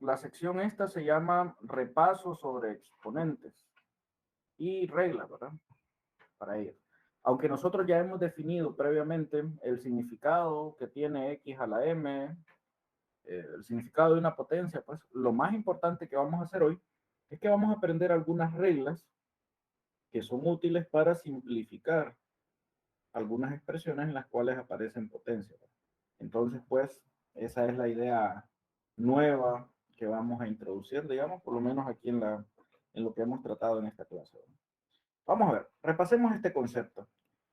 la sección esta se llama repaso sobre exponentes y reglas, ¿verdad? Para ello. Aunque nosotros ya hemos definido previamente el significado que tiene x a la m, el significado de una potencia, pues lo más importante que vamos a hacer hoy es que vamos a aprender algunas reglas que son útiles para simplificar algunas expresiones en las cuales aparecen potencias. Entonces, pues, esa es la idea nueva que vamos a introducir, digamos, por lo menos aquí en lo que hemos tratado en esta clase. Vamos a ver, repasemos este concepto.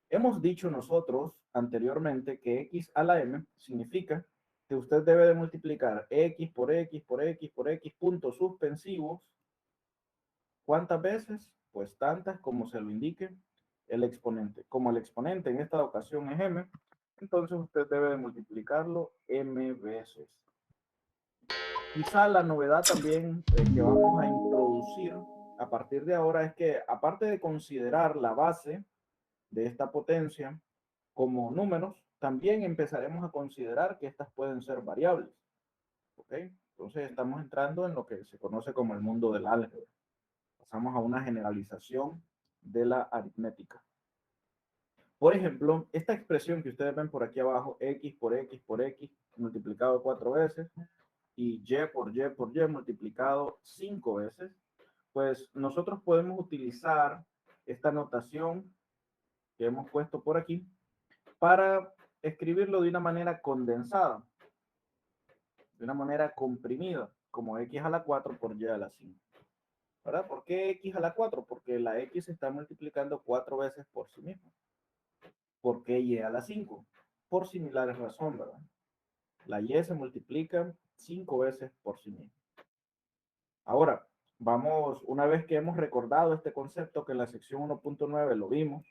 Hemos dicho nosotros anteriormente que x a la m significa que usted debe de multiplicar x por x por x por x puntos suspensivos. ¿Cuántas veces? Pues tantas como se lo indique el exponente. Como el exponente en esta ocasión es m, entonces usted debe de multiplicarlo m veces. Quizá la novedad también que vamos a introducir a partir de ahora es que, aparte de considerar la base de esta potencia como números, también empezaremos a considerar que estas pueden ser variables. ¿Ok? Entonces estamos entrando en lo que se conoce como el mundo del álgebra. Pasamos a una generalización de la aritmética. Por ejemplo, esta expresión que ustedes ven por aquí abajo, x por x por x multiplicado 4 veces, y y por y por y multiplicado 5 veces, pues nosotros podemos utilizar esta notación que hemos puesto por aquí para escribirlo de una manera condensada, de una manera comprimida, como x a la 4 por y a la 5. ¿Verdad? ¿Por qué x a la 4? Porque la x se está multiplicando 4 veces por sí misma. ¿Por qué y a la 5? Por similares razones, ¿verdad? La y se multiplica 5 veces por sí misma. Ahora, vamos, una vez que hemos recordado este concepto que en la sección 1.9 lo vimos,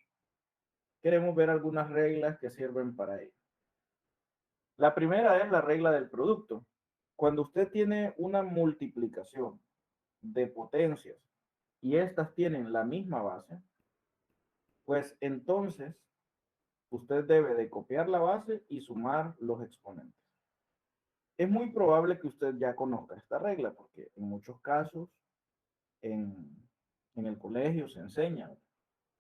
queremos ver algunas reglas que sirven para ello. La primera es la regla del producto. Cuando usted tiene una multiplicación de potencias y estas tienen la misma base, pues entonces usted debe de copiar la base y sumar los exponentes. Es muy probable que usted ya conozca esta regla porque en muchos casos en el colegio se enseña.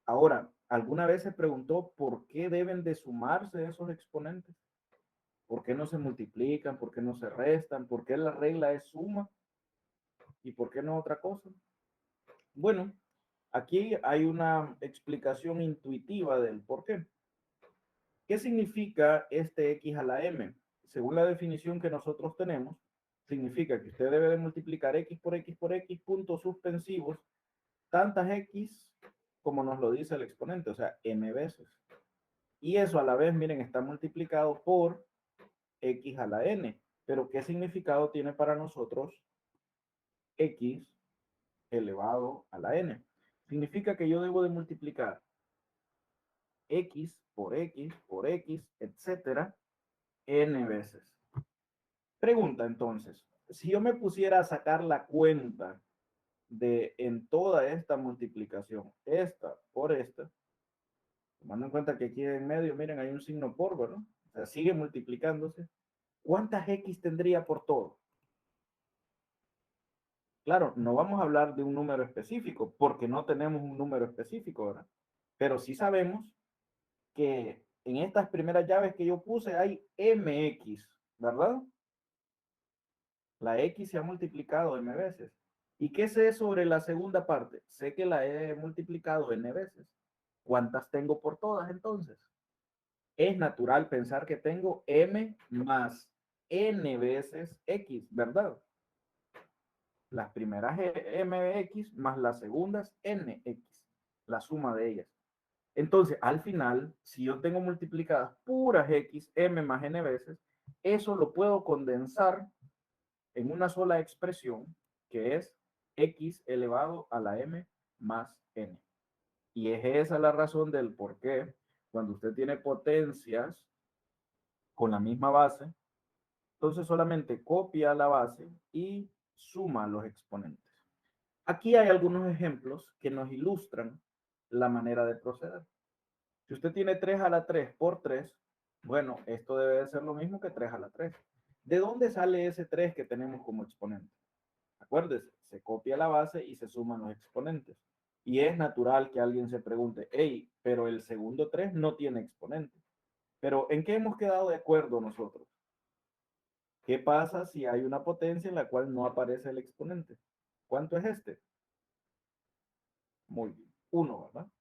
Ahora, ¿alguna vez se preguntó por qué deben de sumarse esos exponentes? ¿Por qué no se multiplican? ¿Por qué no se restan? ¿Por qué la regla es suma? ¿Y por qué no otra cosa? Bueno, aquí hay una explicación intuitiva del por qué. ¿Qué significa este x a la m? Según la definición que nosotros tenemos, significa que usted debe de multiplicar x por x puntos suspensivos, tantas x como nos lo dice el exponente, o sea, m veces. Y eso a la vez, miren, está multiplicado por x a la n. Pero ¿qué significado tiene para nosotros x elevado a la n? Significa que yo debo de multiplicar x por x, etcétera, n veces. Pregunta entonces, si yo me pusiera a sacar la cuenta de en toda esta multiplicación, esta por esta, tomando en cuenta que aquí en medio, miren, hay un signo por, ¿verdad? O sea, sigue multiplicándose. ¿Cuántas x tendría por todo? Claro, no vamos a hablar de un número específico, porque no tenemos un número específico, ¿verdad? Pero sí sabemos que en estas primeras llaves que yo puse hay mx, ¿verdad? La x se ha multiplicado n veces. ¿Y qué sé sobre la segunda parte? Sé que la he multiplicado n veces. ¿Cuántas tengo por todas entonces? Es natural pensar que tengo m más n veces x, ¿verdad? Las primeras mx más las segundas nx, la suma de ellas. Entonces, al final, si yo tengo multiplicadas puras x, m más n veces, eso lo puedo condensar en una sola expresión que es x elevado a la m más n. Y es esa la razón del por qué cuando usted tiene potencias con la misma base, entonces solamente copia la base y suma los exponentes. Aquí hay algunos ejemplos que nos ilustran la manera de proceder. Si usted tiene 3 a la 3 por 3, bueno, esto debe de ser lo mismo que 3 a la 3. ¿De dónde sale ese 3 que tenemos como exponente? Acuérdese, se copia la base y se suman los exponentes. Y es natural que alguien se pregunte, hey, pero el segundo 3 no tiene exponente. Pero ¿en qué hemos quedado de acuerdo nosotros? ¿Qué pasa si hay una potencia en la cual no aparece el exponente? ¿Cuánto es este? Muy bien, 1, ¿verdad?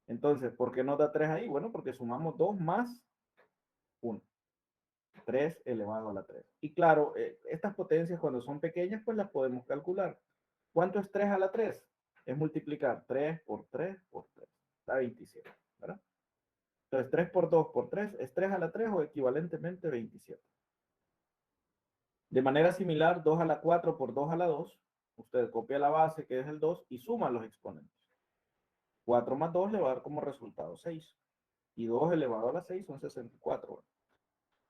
Entonces, ¿por qué nos da 3 ahí? Bueno, porque sumamos 2 más 1. 3 elevado a la 3. Y claro, estas potencias cuando son pequeñas, pues las podemos calcular. ¿Cuánto es 3 a la 3? Es multiplicar 3 por 3 por 3. Da 27, ¿verdad? Entonces, 3 por 2 por 3 es 3 a la 3 o equivalentemente 27. De manera similar, 2 a la 4 por 2 a la 2, usted copia la base que es el 2 y suma los exponentes. 4 más 2 le va a dar como resultado 6. Y 2 elevado a la 6 son 64,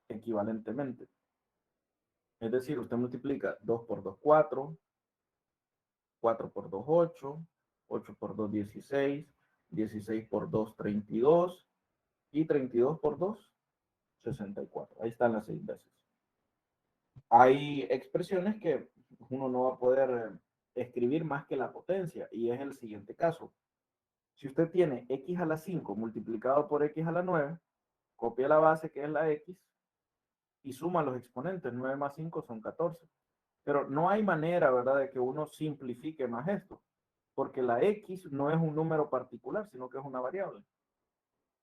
equivalentemente. Es decir, usted multiplica 2 por 2, 4, 4 por 2, 8, 8 por 2, 16, 16 por 2, 32, y 32 por 2, 64. Ahí están las 6 veces. Hay expresiones que uno no va a poder escribir más que la potencia, y es el siguiente caso. Si usted tiene x a la 5 multiplicado por x a la 9, copia la base que es la x y suma los exponentes. 9 más 5 son 14. Pero no hay manera, ¿verdad?, de que uno simplifique más esto, porque la x no es un número particular, sino que es una variable.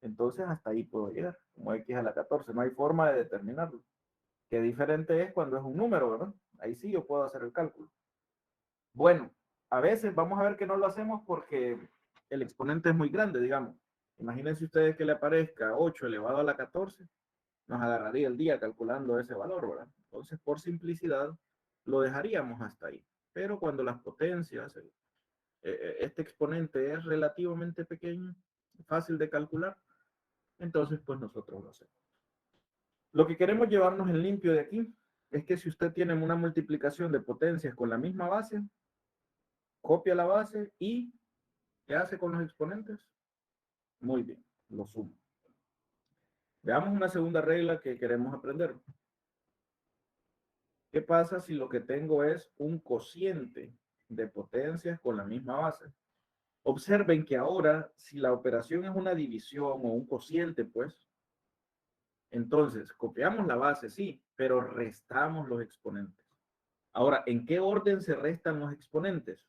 Entonces hasta ahí puedo llegar, como x a la 14. No hay forma de determinarlo. Qué diferente es cuando es un número, ¿verdad? Ahí sí yo puedo hacer el cálculo. Bueno, a veces vamos a ver que no lo hacemos porque el exponente es muy grande, digamos. Imagínense ustedes que le aparezca 8 elevado a la 14, nos agarraría el día calculando ese valor, ¿verdad? Entonces, por simplicidad, lo dejaríamos hasta ahí. Pero cuando las potencias, este exponente es relativamente pequeño, fácil de calcular, entonces pues nosotros lo hacemos. Lo que queremos llevarnos en limpio de aquí es que si usted tiene una multiplicación de potencias con la misma base, copia la base y ¿qué hace con los exponentes? Muy bien, lo suma. Veamos una segunda regla que queremos aprender. ¿Qué pasa si lo que tengo es un cociente de potencias con la misma base? Observen que ahora, si la operación es una división o un cociente, pues, entonces copiamos la base, sí, pero restamos los exponentes. Ahora, ¿en qué orden se restan los exponentes?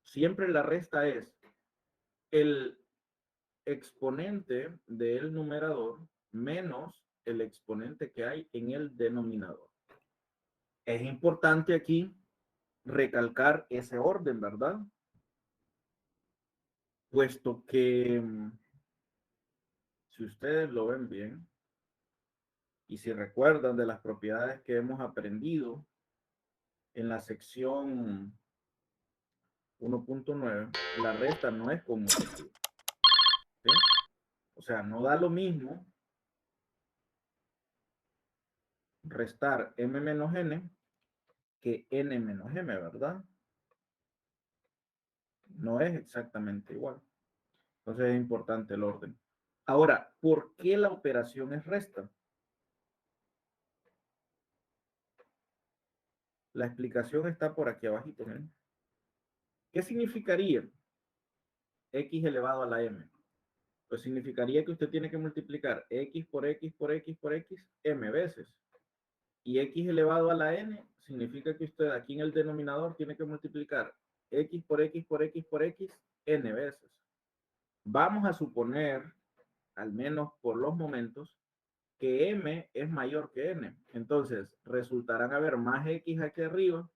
Siempre la resta es el exponente del numerador menos el exponente que hay en el denominador. Es importante aquí recalcar ese orden, ¿verdad? Puesto que, si ustedes lo ven bien, y si recuerdan de las propiedades que hemos aprendido en la sección 1.9, la resta no es conmutativa, ¿sí? O sea, no da lo mismo restar m menos n que n menos m, ¿verdad? No es exactamente igual. Entonces es importante el orden. Ahora, ¿por qué la operación es resta? La explicación está por aquí abajito, ¿eh? ¿Qué significaría x elevado a la m? Pues significaría que usted tiene que multiplicar x por x por x por x m veces. Y x elevado a la n significa que usted aquí en el denominador tiene que multiplicar x por x por x por x n veces. Vamos a suponer, al menos por los momentos, que m es mayor que n. Entonces, resultarán haber más x aquí arriba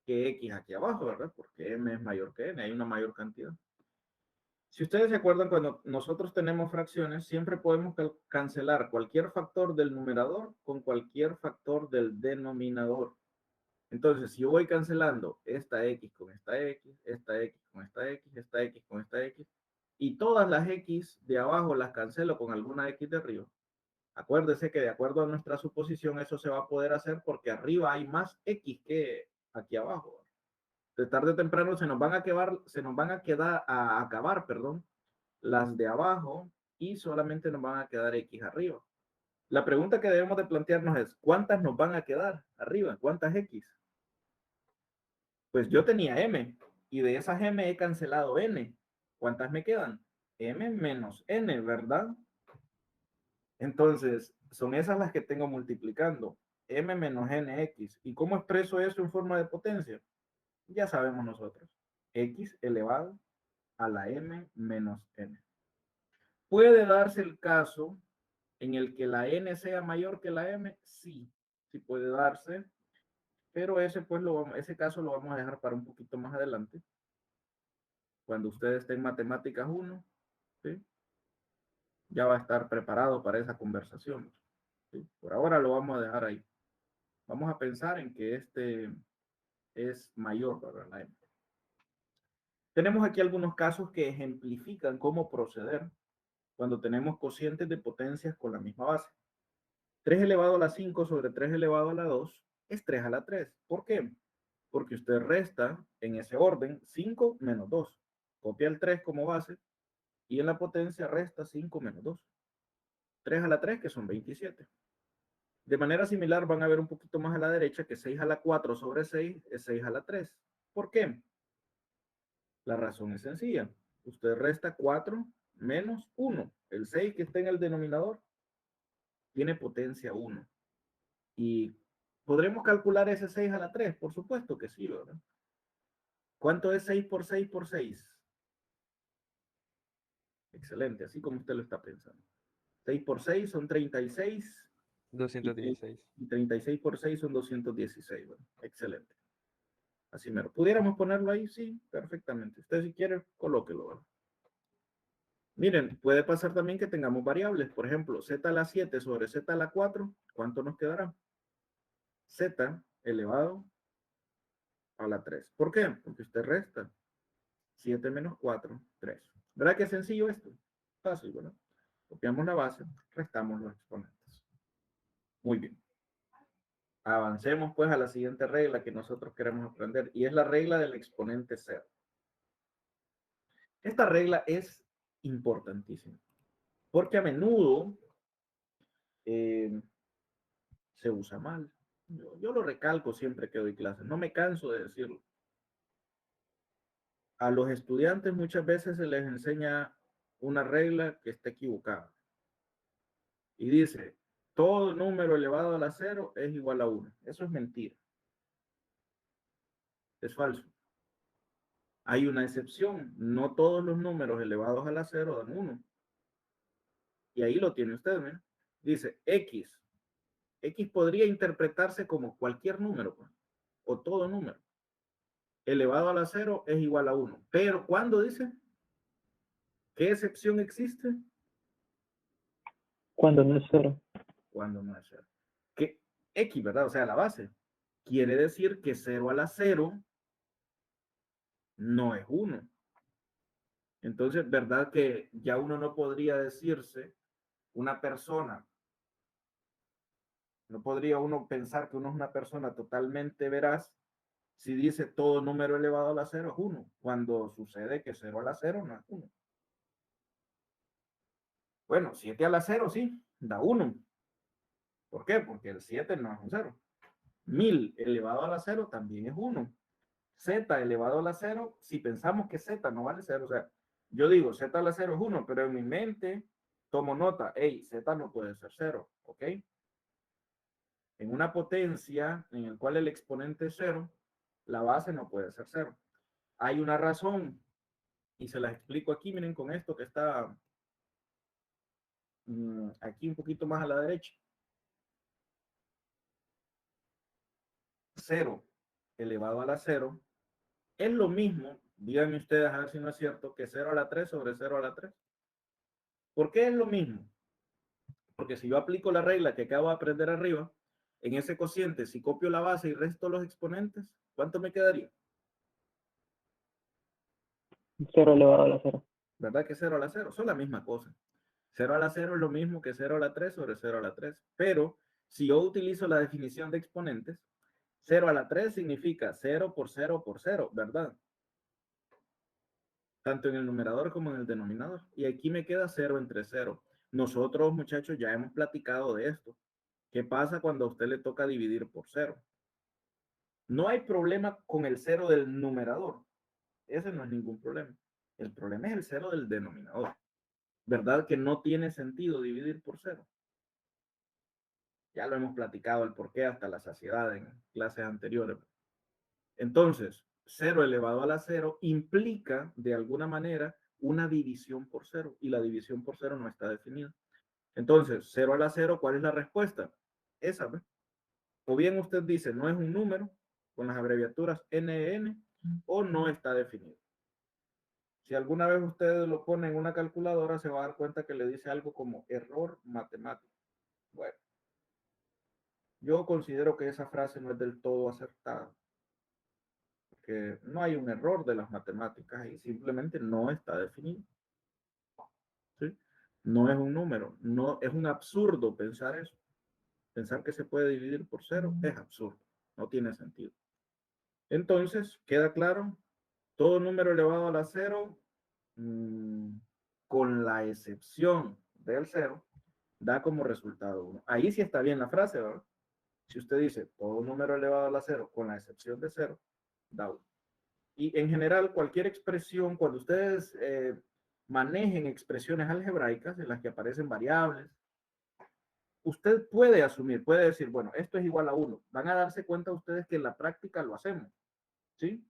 que x aquí abajo, ¿verdad? Porque m es mayor que n, hay una mayor cantidad. Si ustedes se acuerdan, cuando nosotros tenemos fracciones, siempre podemos cancelar cualquier factor del numerador con cualquier factor del denominador. Entonces, si yo voy cancelando esta x con esta x, esta x con esta x, esta x con esta x, y todas las x de abajo las cancelo con alguna x de arriba, acuérdese que de acuerdo a nuestra suposición eso se va a poder hacer porque arriba hay más x que aquí abajo. De tarde o temprano se nos van a quedar a acabar, perdón, las de abajo y solamente nos van a quedar x arriba. La pregunta que debemos de plantearnos es, ¿cuántas nos van a quedar arriba? ¿Cuántas x? Pues yo tenía m, y de esas m he cancelado n. ¿Cuántas me quedan? M menos n, ¿verdad? Entonces, son esas las que tengo multiplicando. M menos nx. ¿Y cómo expreso eso en forma de potencia? Ya sabemos nosotros. X elevado a la m menos n. ¿Puede darse el caso en el que la n sea mayor que la m? Sí, sí puede darse, pero ese caso lo vamos a dejar para un poquito más adelante, cuando usted esté en matemáticas 1, ¿sí? Ya va a estar preparado para esa conversación, ¿sí? Por ahora lo vamos a dejar ahí. Vamos a pensar en que este es mayor para la m. Tenemos aquí algunos casos que ejemplifican cómo proceder cuando tenemos cocientes de potencias con la misma base. 3 elevado a la 5 sobre 3 elevado a la 2 es 3 a la 3. ¿Por qué? Porque usted resta en ese orden 5 menos 2. Copia el 3 como base y en la potencia resta 5 menos 2. 3 a la 3, que son 27. De manera similar van a ver un poquito más a la derecha que 6 a la 4 sobre 6 es 6 a la 3. ¿Por qué? La razón es sencilla. Usted resta 4 menos 1. El 6 que está en el denominador tiene potencia 1. Y podremos calcular ese 6 a la 3, por supuesto que sí, ¿verdad? ¿Cuánto es 6 por 6 por 6? Excelente, así como usted lo está pensando. 6 por 6 son 36 216. y 36 por 6 son 216. Bueno, excelente. Así mero. ¿Pudiéramos ponerlo ahí? Sí, perfectamente. Usted si quiere, colóquelo, ¿verdad? Miren, puede pasar también que tengamos variables. Por ejemplo, z a la 7 sobre z a la 4, ¿cuánto nos quedará? Z elevado a la 3. ¿Por qué? Porque usted resta 7 menos 4, 3. ¿Verdad que es sencillo esto? Fácil, ¿verdad? Copiamos la base, restamos los exponentes. Muy bien. Avancemos pues a la siguiente regla que nosotros queremos aprender, y es la regla del exponente cero. Esta regla es importantísima, porque a menudo se usa mal. Yo lo recalco siempre que doy clases, no me canso de decirlo. A los estudiantes muchas veces se les enseña una regla que está equivocada. Y dice, todo número elevado a la cero es igual a 1. Eso es mentira. Es falso. Hay una excepción. No todos los números elevados a la cero dan 1. Y ahí lo tiene usted, ¿eh? Dice X. X podría interpretarse como cualquier número, pues, o todo número. Elevado a la cero es igual a 1. Pero ¿cuándo dice? ¿Qué excepción existe? Cuando no es cero. Cuando no es cero. ¿Qué? X, ¿verdad? O sea, la base. Quiere decir que 0 a la 0 no es 1. Entonces, ¿verdad que ya uno no podría decirse una persona, no podría uno pensar que uno es una persona totalmente veraz si dice todo número elevado a la 0 es 1, cuando sucede que 0 a la 0 no es 1? Bueno, 7 a la 0 sí, da 1. ¿Por qué? Porque el 7 no es un 0. 1000 elevado a la 0 también es 1. Z elevado a la 0, si pensamos que Z no vale 0, o sea, yo digo Z a la 0 es 1, pero en mi mente tomo nota, hey, Z no puede ser 0, ¿ok? En una potencia en el cual el exponente es 0, la base no puede ser 0. Hay una razón, y se las explico aquí, miren con esto que está aquí un poquito más a la derecha. 0 elevado a la 0 es lo mismo, díganme ustedes a ver si no es cierto, que 0 a la 3 sobre 0 a la 3. ¿Por qué es lo mismo? Porque si yo aplico la regla que acabo de aprender arriba, en ese cociente, si copio la base y resto los exponentes, ¿cuánto me quedaría? 0 elevado a la 0. ¿Verdad que 0 a la 0? Son la misma cosa. 0 a la 0 es lo mismo que 0 a la 3 sobre 0 a la 3. Pero si yo utilizo la definición de exponentes, 0 a la 3 significa 0 por 0 por 0, ¿verdad? Tanto en el numerador como en el denominador. Y aquí me queda 0 entre 0. Nosotros, muchachos, ya hemos platicado de esto. ¿Qué pasa cuando a usted le toca dividir por 0? No hay problema con el cero del numerador. Ese no es ningún problema. El problema es el cero del denominador. ¿Verdad que no tiene sentido dividir por cero? Ya lo hemos platicado el porqué hasta la saciedad en clases anteriores. Entonces, 0 elevado a la 0 implica de alguna manera una división por 0 y la división por 0 no está definida. Entonces, 0 a la 0, ¿cuál es la respuesta? Esa, ¿ve? O bien usted dice, no es un número con las abreviaturas NN o no está definido. Si alguna vez usted lo pone en una calculadora, se va a dar cuenta que le dice algo como error matemático. Bueno, yo considero que esa frase no es del todo acertada, porque no hay un error de las matemáticas y simplemente no está definido. ¿Sí? No es un número, no es un absurdo pensar eso. Pensar que se puede dividir por cero es absurdo, no tiene sentido. Entonces, queda claro, todo número elevado a la cero, con la excepción del cero, da como resultado 1. Ahí sí está bien la frase, ¿verdad? Si usted dice todo número elevado a la cero, con la excepción de cero, da 1. Y en general, cualquier expresión, cuando ustedes manejen expresiones algebraicas en las que aparecen variables, usted puede asumir, puede decir, bueno, esto es igual a 1. Van a darse cuenta ustedes que en la práctica lo hacemos, ¿sí?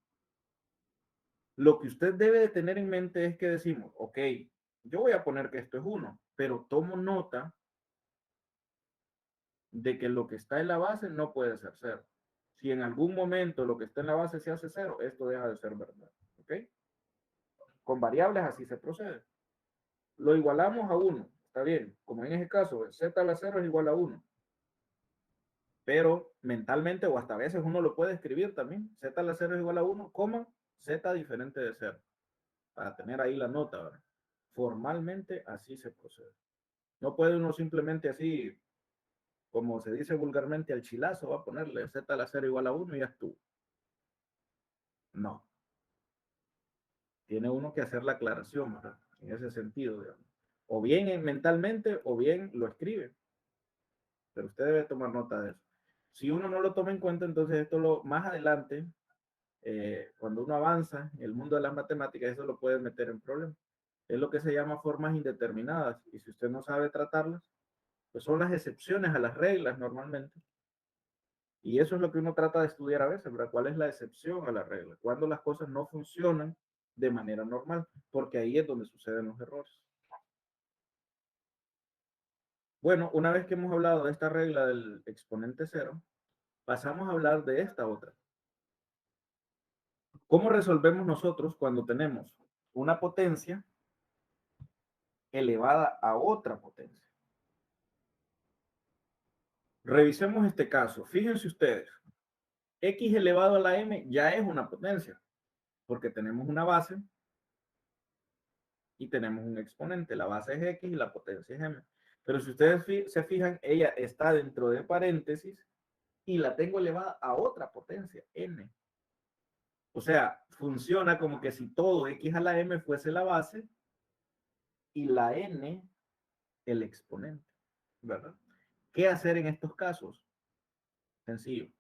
Lo que usted debe de tener en mente es que decimos, ok, yo voy a poner que esto es 1, pero tomo nota de que lo que está en la base no puede ser 0. Si en algún momento lo que está en la base se hace 0, esto deja de ser verdad, ¿ok? Con variables así se procede. Lo igualamos a 1, está bien, como en ese caso, z a la 0 es igual a 1. Pero mentalmente o hasta a veces uno lo puede escribir también, z a la 0 es igual a 1, coma, z diferente de 0, para tener ahí la nota, ¿verdad? Formalmente así se procede. No puede uno simplemente así, como se dice vulgarmente, al chilazo, va a ponerle z a la 0 igual a 1 y ya estuvo. No. Tiene uno que hacer la aclaración, ¿verdad? En ese sentido, digamos. O bien mentalmente o bien lo escribe. Pero usted debe tomar nota de eso. Si uno no lo toma en cuenta, entonces esto más adelante, cuando uno avanza en el mundo de las matemáticas, eso lo puede meter en problemas. Es lo que se llama formas indeterminadas. Y si usted no sabe tratarlas, pues son las excepciones a las reglas normalmente. Y eso es lo que uno trata de estudiar a veces, ¿verdad? ¿Cuál es la excepción a la regla? Cuando las cosas no funcionan de manera normal, porque ahí es donde suceden los errores. Bueno, una vez que hemos hablado de esta regla del exponente cero, pasamos a hablar de esta otra. ¿Cómo resolvemos nosotros cuando tenemos una potencia elevada a otra potencia? Revisemos este caso. Fíjense ustedes, x elevado a la m ya es una potencia, porque tenemos una base y tenemos un exponente. La base es x y la potencia es m. Pero si ustedes se fijan, ella está dentro de paréntesis y la tengo elevada a otra potencia, n. O sea, funciona como que si todo x a la m fuese la base y la n el exponente, ¿verdad? ¿Qué hacer en estos casos? Sencillo.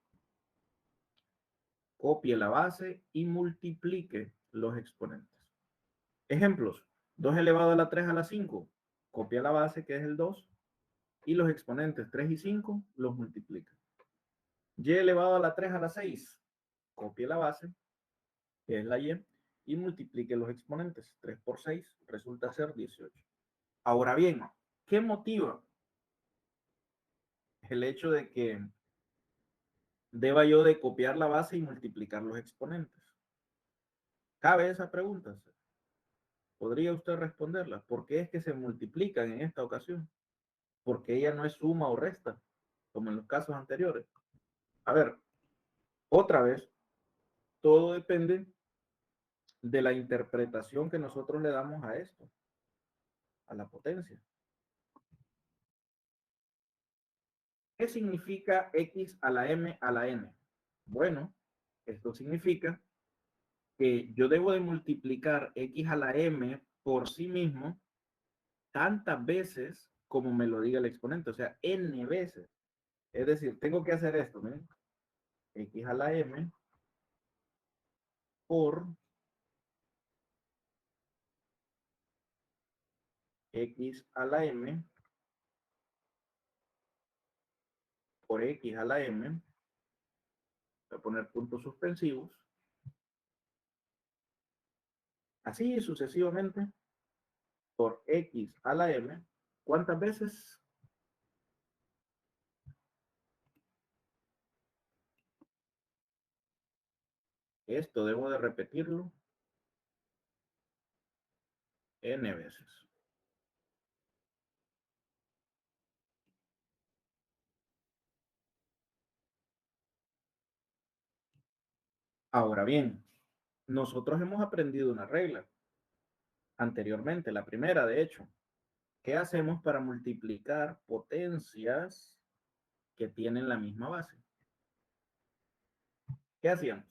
Copie la base y multiplique los exponentes. Ejemplos. 2 elevado a la 3 a la 5. Copia la base, que es el 2, y los exponentes 3 y 5 los multiplica. Y elevado a la 3 a la 6. Copie la base, que es la y multiplique los exponentes. 3 por 6 resulta ser 18. Ahora bien, ¿qué motiva el hecho de que deba yo de copiar la base y multiplicar los exponentes? ¿Cabe esa pregunta? ¿Podría usted responderla? ¿Por qué es que se multiplican en esta ocasión? Porque ella no es suma o resta, como en los casos anteriores. A ver, otra vez, todo depende de la interpretación que nosotros le damos a esto, a la potencia. ¿Qué significa x a la m a la n? Bueno, esto significa que yo debo de multiplicar x a la m por sí mismo tantas veces como me lo diga el exponente, o sea, n veces. Es decir, tengo que hacer esto, ¿miren? x a la m por x a la m por x a la m. Voy a poner puntos suspensivos. Así sucesivamente por x a la m. ¿Cuántas veces? Esto debo de repetirlo n veces. Ahora bien, nosotros hemos aprendido una regla anteriormente, la primera de hecho. ¿Qué hacemos para multiplicar potencias que tienen la misma base? ¿Qué hacíamos?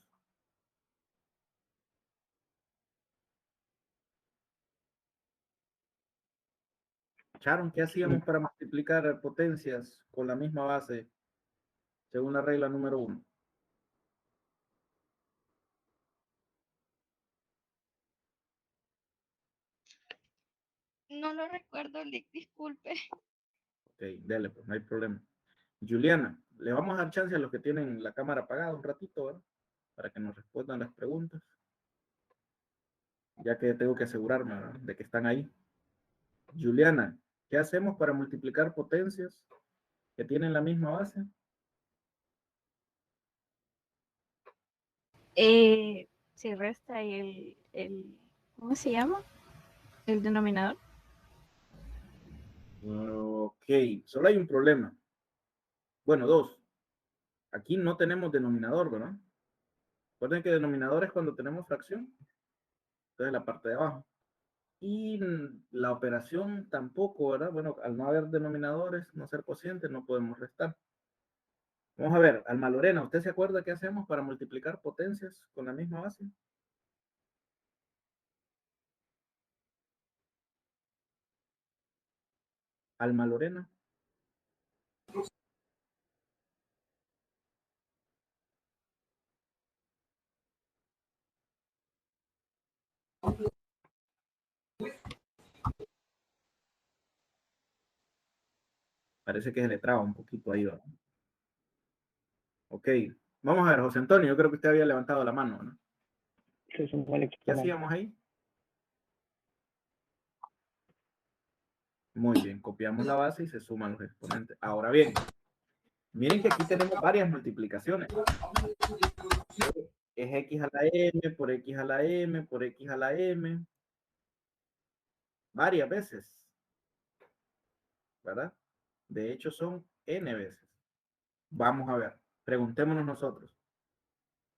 Sharon, ¿qué hacíamos para multiplicar potencias con la misma base según la regla número 1? No lo recuerdo, disculpe. Ok, dale, pues no hay problema. Juliana, le vamos a dar chance a los que tienen la cámara apagada un ratito, ¿verdad? Para que nos respondan las preguntas. Ya que tengo que asegurarme, ¿verdad?, de que están ahí. Juliana, ¿qué hacemos para multiplicar potencias que tienen la misma base? Se resta ¿cómo se llama? El denominador. Ok, solo hay un problema. Bueno, dos. Aquí no tenemos denominador, ¿verdad? Recuerden que denominador es cuando tenemos fracción. Entonces la parte de abajo. Y la operación tampoco, ¿verdad? Bueno, al no haber denominadores, no ser cocientes, no podemos restar. Vamos a ver, Alma Lorena, ¿usted se acuerda qué hacemos para multiplicar potencias con la misma base? Alma Lorena. Parece que se le traba un poquito ahí, ¿verdad? Ok, vamos a ver, José Antonio, yo creo que usted había levantado la mano, ¿no? Se sumó el ¿Qué exponente. hacíamos ahí? Muy bien, copiamos la base y se suman los exponentes. Ahora bien, miren que aquí tenemos varias multiplicaciones. Es x a la m por x a la m por x a la m. Varias veces, ¿verdad? De hecho, son n veces. Vamos a ver, preguntémonos nosotros.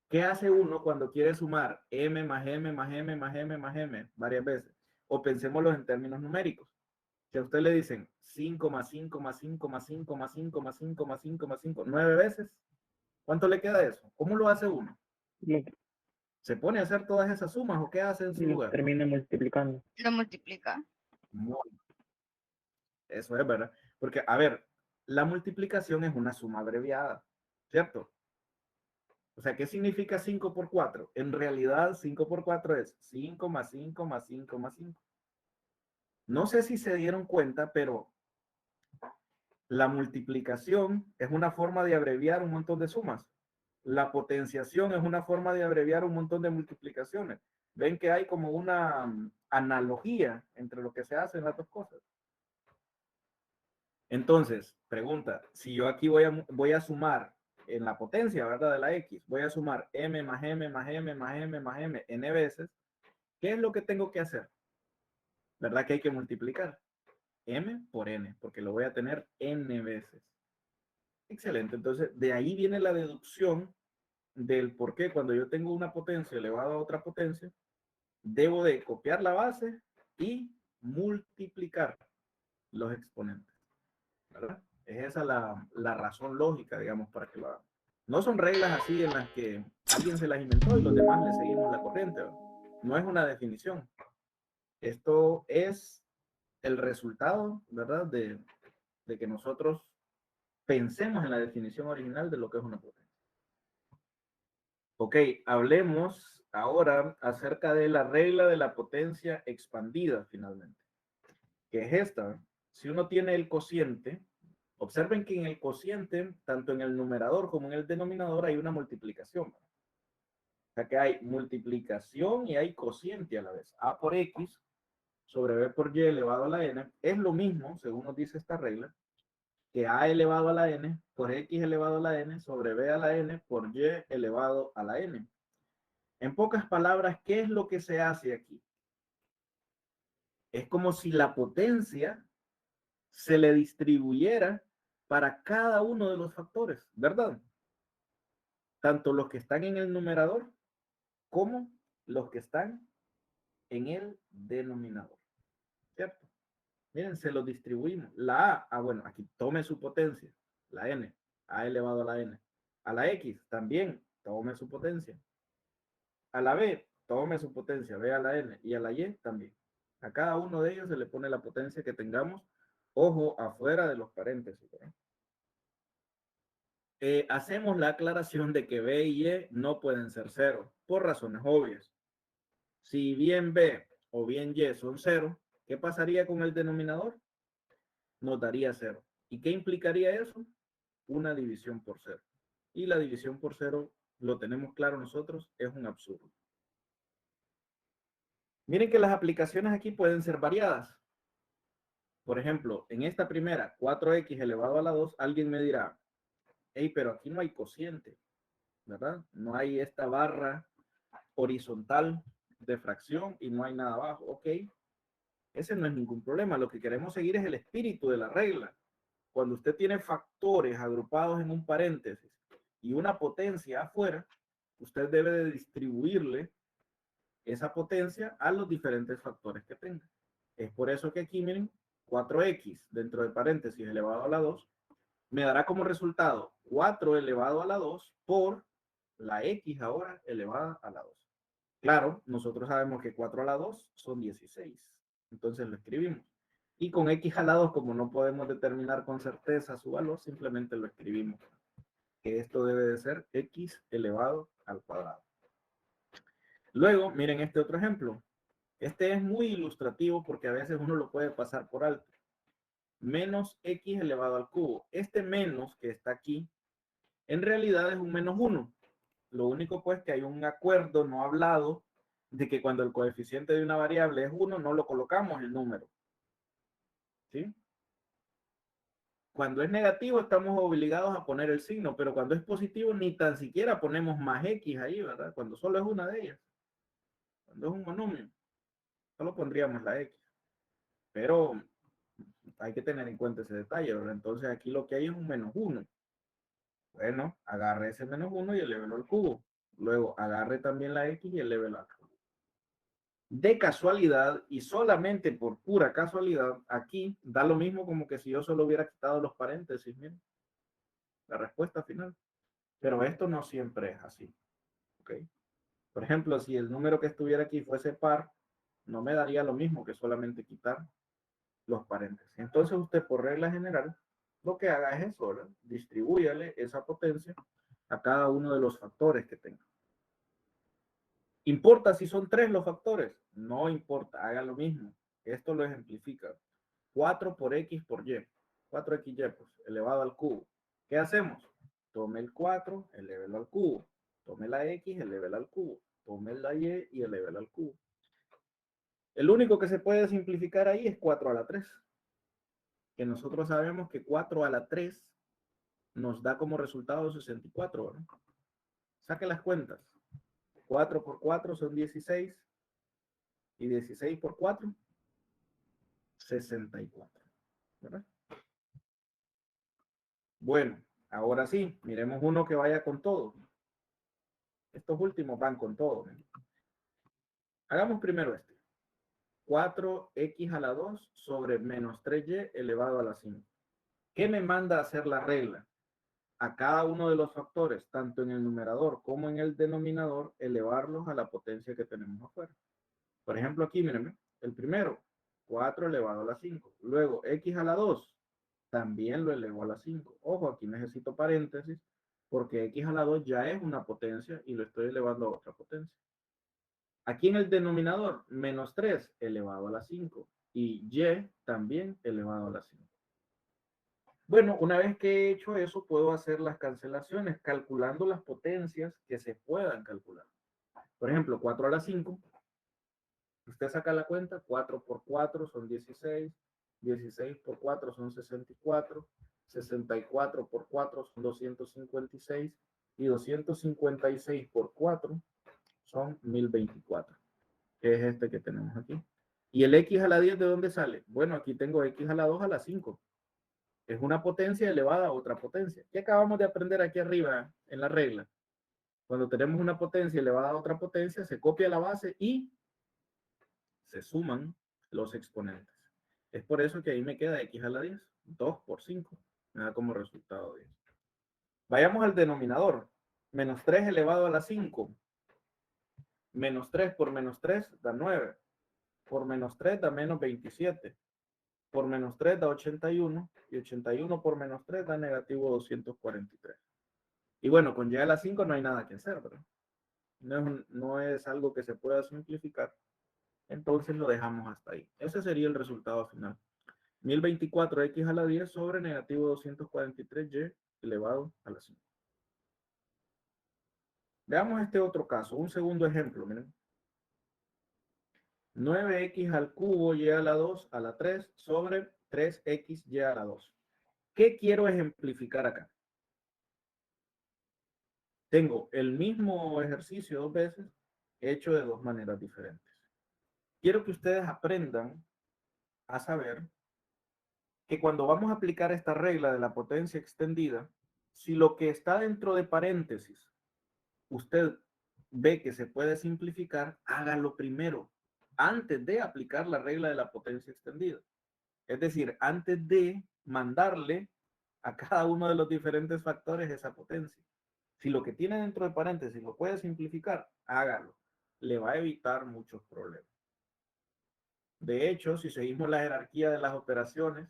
¿Qué hace uno cuando quiere sumar m más m más m más m más m varias veces? O pensémoslo en términos numéricos. Si a usted le dicen 5 más 5 más 5 más 5 más 5 más 5 más 5 más 5, 9 veces, ¿cuánto le queda eso? ¿Cómo lo hace uno? ¿Se pone a hacer todas esas sumas o qué hace en su lugar? Termina multiplicando. Lo multiplica. Eso es verdad. Porque, a ver, la multiplicación es una suma abreviada, ¿cierto? O sea, ¿qué significa 5 por 4? En realidad, 5 por 4 es 5 más 5 más 5 más 5. No sé si se dieron cuenta, pero la multiplicación es una forma de abreviar un montón de sumas. La potenciación es una forma de abreviar un montón de multiplicaciones. Ven que hay como una analogía entre lo que se hace en las dos cosas. Entonces, pregunta, si yo aquí voy a sumar en la potencia, ¿verdad? De la X, voy a sumar m más m más m más m más m n veces, ¿qué es lo que tengo que hacer? ¿Verdad que hay que multiplicar? M por n, porque lo voy a tener n veces. Excelente, entonces de ahí viene la deducción del por qué cuando yo tengo una potencia elevada a otra potencia, debo de copiar la base y multiplicar los exponentes, ¿verdad? Es esa la razón lógica, digamos, para que lo hagan. No son reglas así en las que alguien se las inventó y los demás le seguimos la corriente, ¿verdad? No es una definición. Esto es el resultado, ¿verdad? De que nosotros pensemos en la definición original de lo que es una potencia. Ok, hablemos ahora acerca de la regla de la potencia expandida finalmente, que es esta. Si uno tiene el cociente, observen que en el cociente, tanto en el numerador como en el denominador, hay una multiplicación. O sea que hay multiplicación y hay cociente a la vez. A por X sobre B por Y elevado a la N es lo mismo, según nos dice esta regla, que A elevado a la N por X elevado a la N sobre B a la N por Y elevado a la N. En pocas palabras, ¿qué es lo que se hace aquí? Es como si la potencia se le distribuyera para cada uno de los factores, ¿verdad? Tanto los que están en el numerador como los que están en el denominador, ¿cierto? Miren, se los distribuimos. La A, bueno, aquí tome su potencia, la N, A elevado a la N. A la X también, tome su potencia. A la B, tome su potencia, B a la N. Y a la Y también. A cada uno de ellos se le pone la potencia que tengamos, ojo, afuera de los paréntesis, ¿verdad? Hacemos la aclaración de que B y Y no pueden ser cero, por razones obvias. Si bien B o bien Y son cero, ¿qué pasaría con el denominador? Nos daría cero. ¿Y qué implicaría eso? Una división por cero. Y la división por cero, lo tenemos claro nosotros, es un absurdo. Miren que las aplicaciones aquí pueden ser variadas. Por ejemplo, en esta primera, 4x elevado a la 2, alguien me dirá, hey, pero aquí no hay cociente, ¿verdad? No hay esta barra horizontal de fracción y no hay nada abajo. Ok, ese no es ningún problema. Lo que queremos seguir es el espíritu de la regla. Cuando usted tiene factores agrupados en un paréntesis y una potencia afuera, usted debe de distribuirle esa potencia a los diferentes factores que tenga. Es por eso que aquí, miren, 4x dentro de paréntesis elevado a la 2 me dará como resultado 4 elevado a la 2 por la x ahora elevada a la 2. Claro, nosotros sabemos que 4 a la 2 son 16. Entonces lo escribimos. Y con x a la 2, como no podemos determinar con certeza su valor, simplemente lo escribimos. Que esto debe de ser x elevado al cuadrado. Luego, miren este otro ejemplo. Este es muy ilustrativo porque a veces uno lo puede pasar por alto. Menos x elevado al cubo. Este menos que está aquí, en realidad es un menos 1. Lo único pues que hay un acuerdo no hablado de que cuando el coeficiente de una variable es 1, no lo colocamos el número. ¿Sí? Cuando es negativo estamos obligados a poner el signo, pero cuando es positivo ni tan siquiera ponemos más x ahí, ¿verdad? Cuando solo es una de ellas. Cuando es un monomio, solo pondríamos la x. Pero hay que tener en cuenta ese detalle, ¿verdad? Entonces aquí lo que hay es un menos 1. Bueno, agarre ese menos 1 y elévelo al cubo. Luego agarre también la x y elévelo al cubo. De casualidad y solamente por pura casualidad, aquí da lo mismo como que si yo solo hubiera quitado los paréntesis, miren. La respuesta final. Pero esto no siempre es así. ¿Ok? Por ejemplo, si el número que estuviera aquí fuese par, no me daría lo mismo que solamente quitar los paréntesis. Entonces usted por regla general lo que haga es eso, ¿verdad? Distribúyale esa potencia a cada uno de los factores que tenga. ¿Importa si son 3 los factores? No importa, haga lo mismo. Esto lo ejemplifica. 4 por x por y. 4xy pues, elevado al cubo. ¿Qué hacemos? Tome el 4, elévelo al cubo. Tome la x, elévelo al cubo. Tome la y y elévelo al cubo. El único que se puede simplificar ahí es 4 a la 3. Que nosotros sabemos que 4 a la 3 nos da como resultado 64, ¿no? Saque las cuentas. 4 por 4 son 16. Y 16 por 4, 64. ¿Verdad? Bueno, ahora sí, miremos uno que vaya con todo. Estos últimos van con todo. ¿No? Hagamos primero este. 4x a la 2 sobre menos 3y elevado a la 5. ¿Qué me manda a hacer la regla? A cada uno de los factores, tanto en el numerador como en el denominador, elevarlos a la potencia que tenemos afuera. Por ejemplo, aquí, miren, el primero, 4 elevado a la 5. Luego, x a la 2, también lo elevo a la 5. Ojo, aquí necesito paréntesis, porque x a la 2 ya es una potencia y lo estoy elevando a otra potencia. Aquí en el denominador, menos 3 elevado a la 5 y y también elevado a la 5. Bueno, una vez que he hecho eso, puedo hacer las cancelaciones calculando las potencias que se puedan calcular. Por ejemplo, 4 a la 5. Usted saca la cuenta, 4 por 4 son 16, 16 por 4 son 64, 64 por 4 son 256 y 256 por 4 son 1024, que es este que tenemos aquí. ¿Y el x a la 10 de dónde sale? Bueno, aquí tengo x a la 2 a la 5. Es una potencia elevada a otra potencia. ¿Qué acabamos de aprender aquí arriba en la regla? Cuando tenemos una potencia elevada a otra potencia, se copia la base y se suman los exponentes. Es por eso que ahí me queda x a la 10. 2 por 5. Me da como resultado 10. Vayamos al denominador. Menos 3 elevado a la 5. Menos 3 por menos 3 da 9. Por menos 3 da menos 27. Por menos 3 da 81. Y 81 por menos 3 da negativo 243. Y bueno, con y a la 5 no hay nada que hacer, ¿verdad? No es algo que se pueda simplificar. Entonces lo dejamos hasta ahí. Ese sería el resultado final. 1024x a la 10 sobre negativo 243y elevado a la 5. Veamos este otro caso, un segundo ejemplo, miren. 9x al cubo y a la 2 a la 3 sobre 3xy a la 2. ¿Qué quiero ejemplificar acá? Tengo el mismo ejercicio dos veces, hecho de dos maneras diferentes. Quiero que ustedes aprendan a saber que cuando vamos a aplicar esta regla de la potencia extendida, si lo que está dentro de paréntesis usted ve que se puede simplificar, hágalo primero, antes de aplicar la regla de la potencia extendida. Es decir, antes de mandarle a cada uno de los diferentes factores esa potencia. Si lo que tiene dentro de paréntesis lo puede simplificar, hágalo. Le va a evitar muchos problemas. De hecho, si seguimos la jerarquía de las operaciones,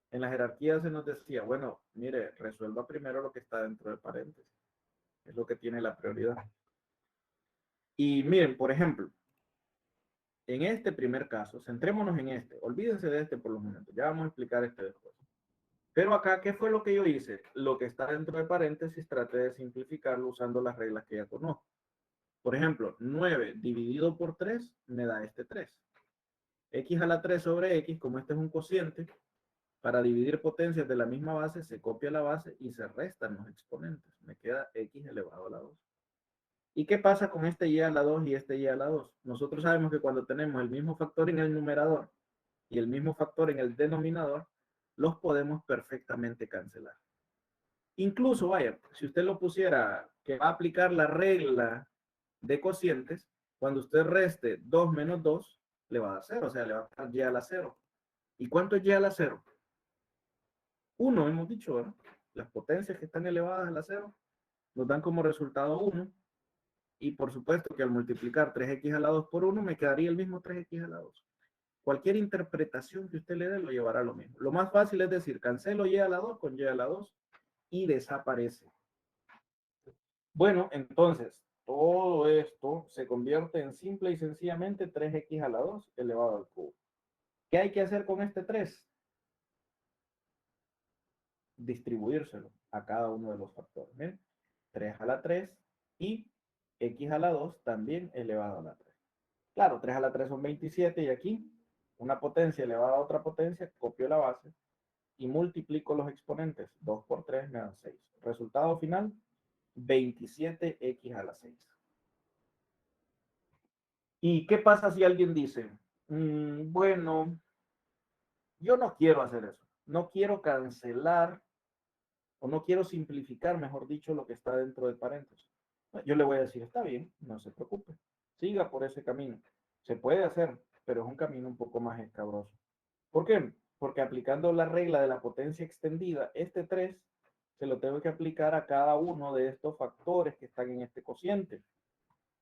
en la jerarquía se nos decía, bueno, mire, resuelva primero lo que está dentro de paréntesis. Es lo que tiene la prioridad. Y miren, por ejemplo, en este primer caso, centrémonos en este. Olvídense de este por los momentos. Ya vamos a explicar este después. Pero acá, ¿qué fue lo que yo hice? Lo que está dentro de paréntesis, traté de simplificarlo usando las reglas que ya conozco. Por ejemplo, 9 dividido por 3 me da este 3. X a la 3 sobre X, como este es un cociente, para dividir potencias de la misma base, se copia la base y se restan los exponentes. Me queda X elevado a la 2. ¿Y qué pasa con este y a la 2 y este y a la 2? Nosotros sabemos que cuando tenemos el mismo factor en el numerador y el mismo factor en el denominador, los podemos perfectamente cancelar. Incluso, vaya, si usted lo pusiera que va a aplicar la regla de cocientes, cuando usted reste 2 menos 2, le va a dar 0, o sea, le va a dar y a la 0. ¿Y cuánto es y a la 0? 1, hemos dicho, ¿verdad? Las potencias que están elevadas a la 0 nos dan como resultado 1. Y por supuesto que al multiplicar 3x a la 2 por 1 me quedaría el mismo 3x a la 2. Cualquier interpretación que usted le dé lo llevará a lo mismo. Lo más fácil es decir, cancelo y a la 2 con y a la 2 y desaparece. Bueno, entonces, todo esto se convierte en simple y sencillamente 3x a la 2 elevado al cubo. ¿Qué hay que hacer con este 3? Distribuírselo a cada uno de los factores. ¿Ven? 3 a la 3 y x a la 2 también elevado a la 3. Claro, 3 a la 3 son 27 y aquí una potencia elevada a otra potencia, copio la base y multiplico los exponentes. 2 por 3 me dan 6. Resultado final, 27x a la 6. ¿Y qué pasa si alguien dice, bueno, yo no quiero hacer eso, no quiero cancelar o no quiero simplificar, mejor dicho, lo que está dentro de paréntesis? Yo le voy a decir, está bien, no se preocupe, siga por ese camino. Se puede hacer, pero es un camino un poco más escabroso. ¿Por qué? Porque aplicando la regla de la potencia extendida, este 3 se lo tengo que aplicar a cada uno de estos factores que están en este cociente.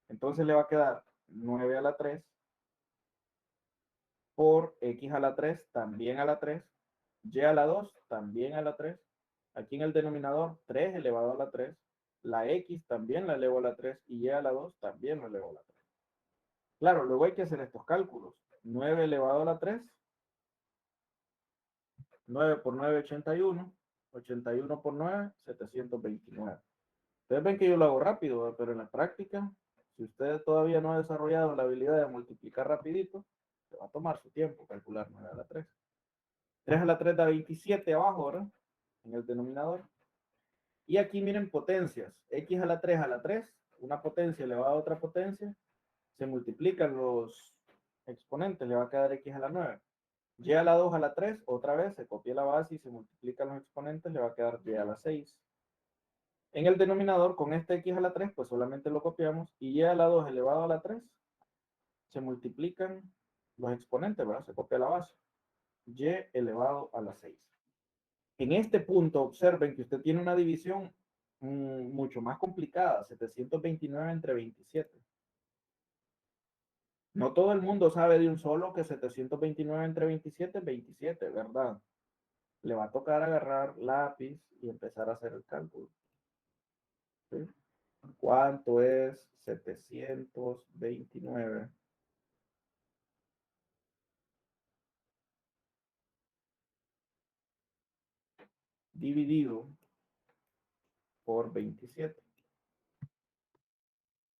Entonces le va a quedar 9 a la 3 por x a la 3, también a la 3, y a la 2, también a la 3. Aquí en el denominador, 3 elevado a la 3, la X también la elevo a la 3 y Y a la 2 también la elevo a la 3. Claro, luego hay que hacer estos cálculos. 9 elevado a la 3, 9 por 9, 81. 81 por 9, 729. Ustedes ven que yo lo hago rápido, pero en la práctica, si usted todavía no ha desarrollado la habilidad de multiplicar rapidito, se va a tomar su tiempo calcular 9 a la 3. 3 a la 3 da 27 abajo, ¿verdad? En el denominador. Y aquí miren potencias. X a la 3, una potencia elevada a otra potencia, se multiplican los exponentes, le va a quedar X a la 9. Y a la 2 a la 3, otra vez se copia la base y se multiplican los exponentes, le va a quedar Y a la 6. En el denominador, con este X a la 3, pues solamente lo copiamos. Y Y a la 2 elevado a la 3, se multiplican los exponentes, ¿verdad? Se copia la base. Y elevado a la 6. En este punto, observen que usted tiene una división mucho más complicada, 729 entre 27. No todo el mundo sabe de un solo que 729 entre 27 es 27, ¿verdad? Le va a tocar agarrar lápiz y empezar a hacer el cálculo. ¿Sí? ¿Cuánto es 729 dividido por 27?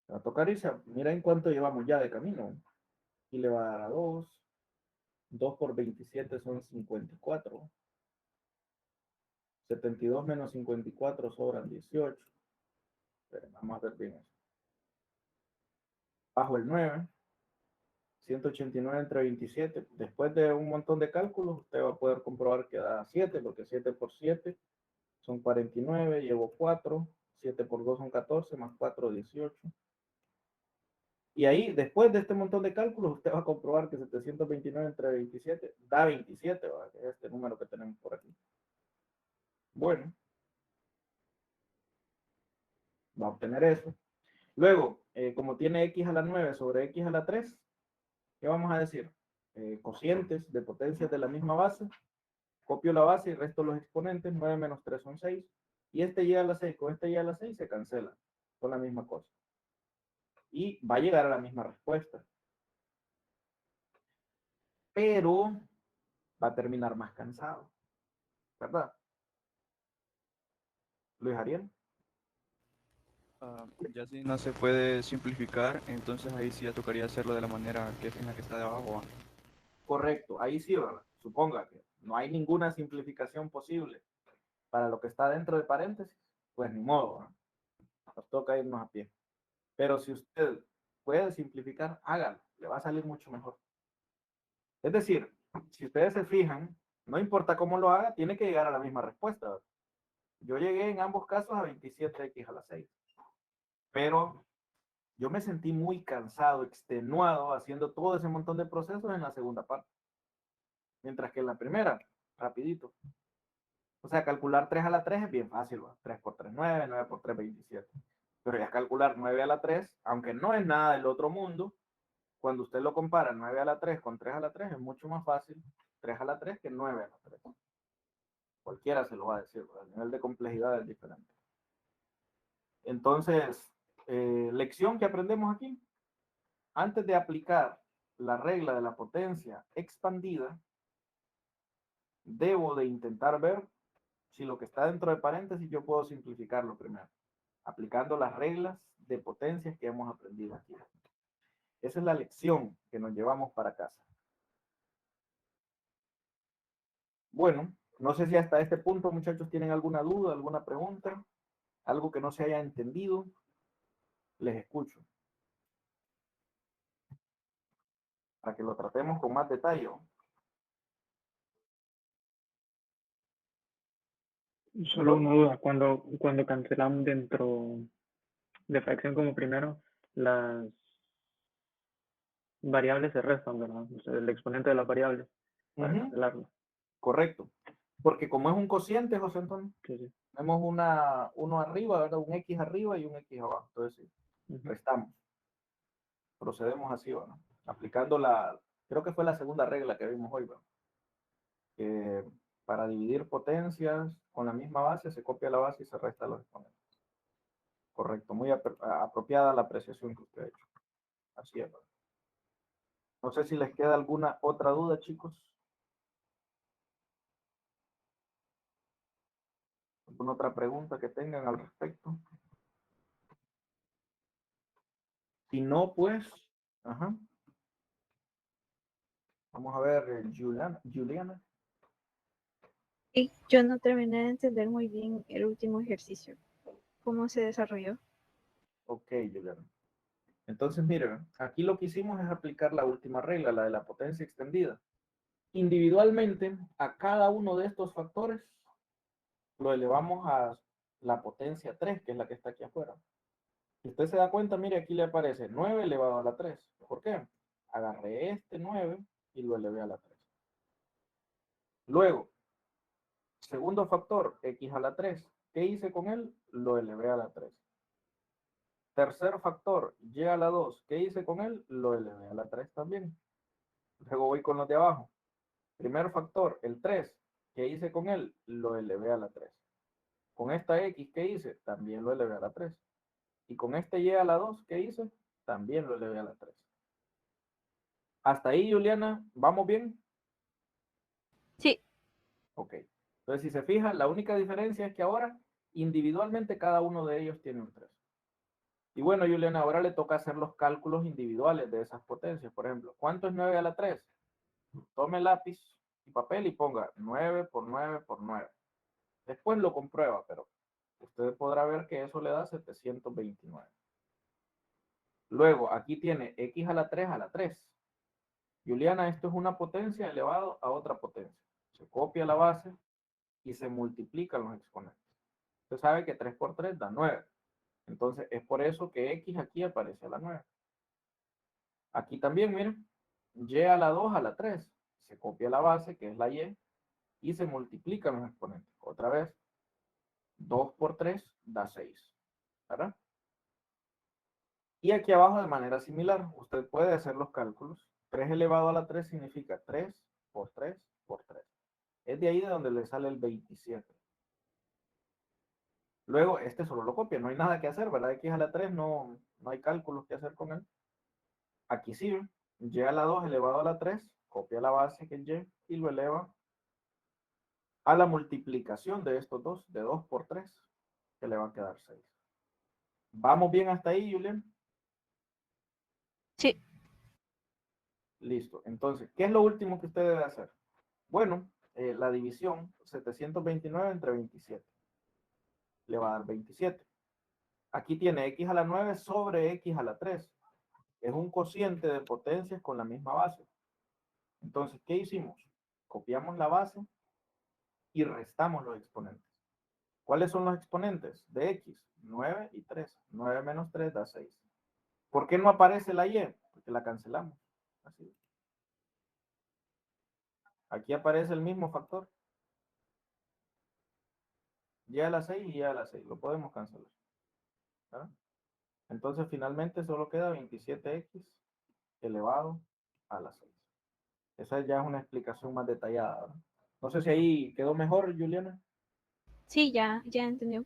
Le va a tocar irse. Mira en cuánto llevamos ya de camino. Y le va a dar a 2. 2 por 27 son 54. 72 menos 54 sobran 18. Pero vamos a ver bien eso. Bajo el 9. 189 entre 27. Después de un montón de cálculos, usted va a poder comprobar que da 7, porque 7 por 7 son 49. Llevo 4. 7 por 2 son 14, más 4, 18. Y ahí, después de este montón de cálculos, usted va a comprobar que 729 entre 27 da 27, ¿verdad? Que es este número que tenemos por aquí. Bueno, va a obtener eso. Luego, como tiene X a la 9 sobre X a la 3, ¿qué vamos a decir? Cocientes de potencias de la misma base. Copio la base y resto los exponentes. 9 menos 3 son 6. Y este Y a la 6 con este Y a la 6 se cancela. Son la misma cosa. Y va a llegar a la misma respuesta. Pero va a terminar más cansado. ¿Verdad? Luis Ariel. Ya si no se puede simplificar, entonces ahí sí ya tocaría hacerlo de la manera que es en la que está de abajo. Correcto. Ahí sí, ¿verdad? Suponga que no hay ninguna simplificación posible para lo que está dentro de paréntesis. Pues ni modo, ¿verdad? Nos toca irnos a pie. Pero si usted puede simplificar, hágalo. Le va a salir mucho mejor. Es decir, si ustedes se fijan, no importa cómo lo haga, tiene que llegar a la misma respuesta, ¿verdad? Yo llegué en ambos casos a 27x a la 6. Pero yo me sentí muy cansado, extenuado, haciendo todo ese montón de procesos en la segunda parte. Mientras que en la primera, rapidito. O sea, calcular 3 a la 3 es bien fácil, ¿va? 3 por 3, 9, 9 por 3, 27. Pero ya calcular 9 a la 3, aunque no es nada del otro mundo, cuando usted lo compara 9 a la 3 con 3 a la 3, es mucho más fácil 3 a la 3 que 9 a la 3. Cualquiera se lo va a decir, ¿verdad? El nivel de complejidad es diferente. Entonces, lección que aprendemos aquí. Antes de aplicar la regla de la potencia expandida, debo de intentar ver si lo que está dentro de paréntesis yo puedo simplificarlo primero, aplicando las reglas de potencias que hemos aprendido aquí. Esa es la lección que nos llevamos para casa. Bueno, no sé si hasta este punto, muchachos, tienen alguna duda, alguna pregunta, algo que no se haya entendido. Les escucho. Para que lo tratemos con más detalle. Solo una duda, cuando cancelamos dentro de fracción como primero, las variables se restan, ¿verdad? O sea, el exponente de las variables para cancelarlo. Correcto. Porque como es un cociente, José Antonio, Sí, sí. tenemos uno arriba, ¿verdad? Un X arriba y un X abajo. Entonces, sí, restamos. Procedemos así, ¿verdad? Aplicando creo que fue la segunda regla que vimos hoy, ¿verdad? Que para dividir potencias con la misma base, se copia la base y se resta los exponentes. Correcto, muy apropiada la apreciación que usted ha hecho. Así es. No sé si les queda alguna otra duda, chicos. ¿Alguna otra pregunta que tengan al respecto? Si no, pues, ajá. Vamos a ver, Juliana. Y yo no terminé de entender muy bien el último ejercicio. ¿Cómo se desarrolló? Ok, Juliana. Entonces, miren, aquí lo que hicimos es aplicar la última regla, la de la potencia extendida. Individualmente, a cada uno de estos factores lo elevamos a la potencia 3, que es la que está aquí afuera. Si usted se da cuenta, mire, aquí le aparece 9 elevado a la 3. ¿Por qué? Agarré este 9 y lo elevé a la 3. Luego, segundo factor, x a la 3. ¿Qué hice con él? Lo elevé a la 3. Tercer factor, y a la 2. ¿Qué hice con él? Lo elevé a la 3 también. Luego voy con los de abajo. Primer factor, el 3. ¿Qué hice con él? Lo elevé a la 3. Con esta x, ¿qué hice? También lo elevé a la 3. Y con este y a la 2, ¿qué hice? También lo elevé a la 3. Hasta ahí, Juliana, ¿vamos bien? Sí. Ok. Entonces, si se fija, la única diferencia es que ahora, individualmente, cada uno de ellos tiene un 3. Y bueno, Juliana, ahora le toca hacer los cálculos individuales de esas potencias. Por ejemplo, ¿cuánto es 9 a la 3? Tome lápiz y papel y ponga 9 por 9 por 9. Después lo comprueba, pero usted podrá ver que eso le da 729. Luego, aquí tiene x a la 3 a la 3. Juliana, esto es una potencia elevado a otra potencia. Se copia la base y se multiplican los exponentes. Usted sabe que 3 por 3 da 9. Entonces, es por eso que x aquí aparece a la 9. Aquí también, miren, y a la 2 a la 3. Se copia la base, que es la y se multiplican los exponentes. Otra vez, 2 por 3 da 6. ¿Verdad? Y aquí abajo, de manera similar, usted puede hacer los cálculos. 3 elevado a la 3 significa 3 por 3 por 3. Es de ahí de donde le sale el 27. Luego, este solo lo copia, no hay nada que hacer, ¿verdad? X a la 3 no hay cálculos que hacer con él. Aquí sí, y a la 2 elevado a la 3, copia la base que es y lo eleva a la multiplicación de estos dos, de 2 por 3, que le va a quedar 6. ¿Vamos bien hasta ahí, Julián? Sí. Listo. Entonces, ¿qué es lo último que usted debe hacer? Bueno, la división 729 entre 27. Le va a dar 27. Aquí tiene x a la 9 sobre x a la 3. Es un cociente de potencias con la misma base. Entonces, ¿qué hicimos? Copiamos la base y restamos los exponentes. ¿Cuáles son los exponentes de x? 9 y 3. 9 menos 3 da 6. ¿Por qué no aparece la y? Porque la cancelamos. Así. Aquí aparece el mismo factor. Y a la 6 y y a la 6. Lo podemos cancelar. ¿Verdad? Entonces, finalmente solo queda 27x elevado a la 6. Esa ya es una explicación más detallada, ¿verdad? No sé si ahí quedó mejor, Juliana. Sí, ya entendí.